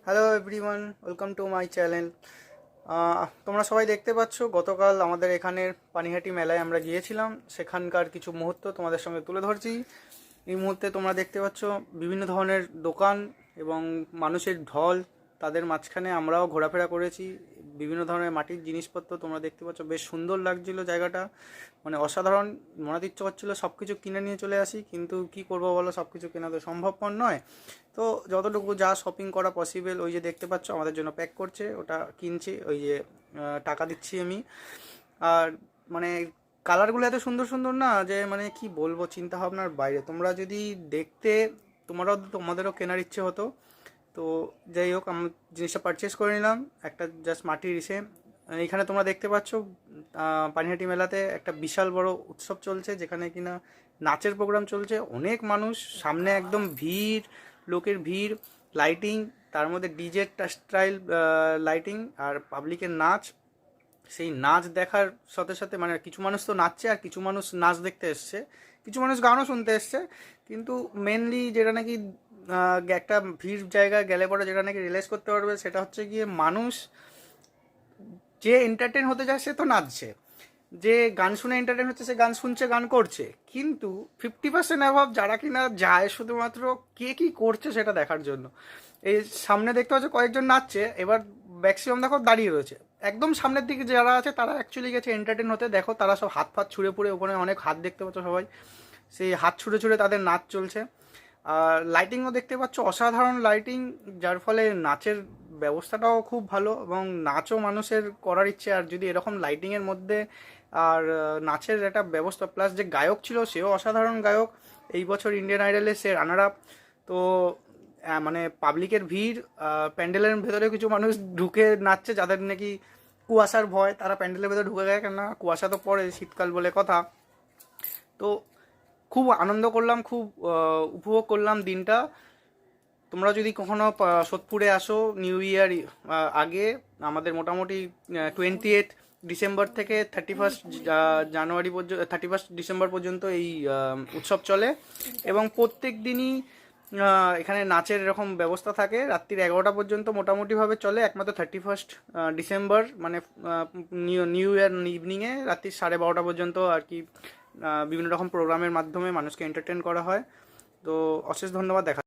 Hello everyone, welcome to my channel. তোমরা সবাই দেখতে পাচ্ছ, গতকাল আমাদের এখানের পানিহাটি মেলায় আমরা গিয়েছিলাম। সেখানকার কিছু মুহূর্ত তোমাদের সঙ্গে তুলে ধরছি। এই মুহূর্তে তোমরা দেখতে পাচ্ছ বিভিন্ন ধরনের দোকান এবং মানুষের ঢল, তাদের মাঝখানে আমরাও ঘোরাফেরা করেছি। বিভিন্ন ধরনের মাটির জিনিসপত্র তোমরা দেখতে পাচ্ছ, বেশ সুন্দর লাগছিল জায়গাটা, মানে অসাধারণ। মনে ইচ্ছে করছিল সব কিছু কিনে নিয়ে চলে আসি, কিন্তু কি করবো বলো, সব কিছু কেনা তো সম্ভবপর নয়। তো যতটুকু যা শপিং করা পসিবল, ওই যে দেখতে পাচ্ছ আমাদের জন্য প্যাক করছে, ওটা কিনছি, ওই যে টাকা দিচ্ছি আমি। আর মানে কালারগুলো এত সুন্দর সুন্দর না, যে মানে কি বলবো, চিন্তা ভাবনার বাইরে। তোমরা যদি দেখতে, তোমাদেরও কেনার ইচ্ছে হতো। তো যাই হোক, আমি জিনিসটা পারচেস করে নিলাম, একটা জাস্ট মাটির ইসে। এখানে তোমরা দেখতে পাচ্ছ পানিহাটি মেলাতে একটা বিশাল বড় উৎসব চলছে, যেখানে কিনা নাচের প্রোগ্রাম চলছে। অনেক মানুষ সামনে, একদম ভিড়, লোকের ভিড়, লাইটিং, তার মধ্যে ডিজে স্টাইল লাইটিং আর পাবলিকের নাচ। সেই নাচ দেখার সাথে সাথে মানে কিছু মানুষ তো নাচছে, আর কিছু মানুষ নাচ দেখতে এসছে, কিছু মানুষ গানও শুনতে এসছে। কিন্তু মেনলি যেটা নাকি একটা ভিড় জায়গায় গেলে পরে যেটা নাকি রিয়েলাইজ করতে পারবে, সেটা হচ্ছে গিয়ে মানুষ যে এন্টারটেন হতে যায় সে তো নাচছে, যে গান শুনে এন্টারটেন হচ্ছে সে গান শুনছে, গান করছে। কিন্তু 50% অ্যাভাব যারা কিনা যায় শুধুমাত্র কে কী করছে সেটা দেখার জন্য। এই সামনে দেখতে পাচ্ছ কয়েকজন নাচছে, এবার ম্যাক্সিমাম দেখো দাঁড়িয়ে রয়েছে। একদম সামনের দিকে যারা আছে তারা অ্যাকচুয়ালি গেছে এন্টারটেন হতে। দেখো তারা সব হাত ফাত ছুঁড়ে পুড়ে, ওখানে অনেক হাত দেখতে পাচ্ছ সবাই, সেই হাত ছুঁড়ে ছুঁড়ে তাদের নাচ চলছে। আর লাইটিংও দেখতে পাচ্ছ, অসাধারণ লাইটিং, যার ফলে নাচের ব্যবস্থাটাও খুব ভালো এবং নাচও মানুষের করার ইচ্ছে। আর যদি এরকম লাইটিংয়ের মধ্যে আর নাচের একটা ব্যবস্থা, প্লাস যে গায়ক ছিল সেও অসাধারণ গায়ক, এই বছর ইন্ডিয়ান আইডলে সে রানার আপ। তো মানে পাবলিকের ভিড়, প্যান্ডেলের ভেতরে কিছু মানুষ ঢুকে নাচছে যাদের নাকি কুয়াশার ভয়, তারা প্যান্ডেলের ভেতরে ঢুকে গেছে, কেননা কুয়াশা তো পড়ে, শীতকাল বলে কথা। তো খুব আনন্দ করলাম, খুব উপভোগ করলাম দিনটা। তোমরা যদি কখনো সোদপুরে আসো নিউ ইয়ার আগে, আমাদের মোটামুটি 28 ডিসেম্বর থেকে 31 জানুয়ারি পর্যন্ত, 31 ডিসেম্বর পর্যন্ত এই উৎসব চলে। এবং প্রত্যেক দিনই এখানে নাচের এরকম ব্যবস্থা থাকে, রাত্রির 11টা পর্যন্ত মোটামুটিভাবে চলে। একমাত্র 31 ডিসেম্বর মানে নিউ ইয়ার ইভিনিংয়ে রাত্রি 12:30 পর্যন্ত আর কি বিভিন্ন রকম প্রোগ্রামের মাধ্যমে মানুষকে এন্টারটেন করা হয়। তো অশেষ ধন্যবাদ। দেখা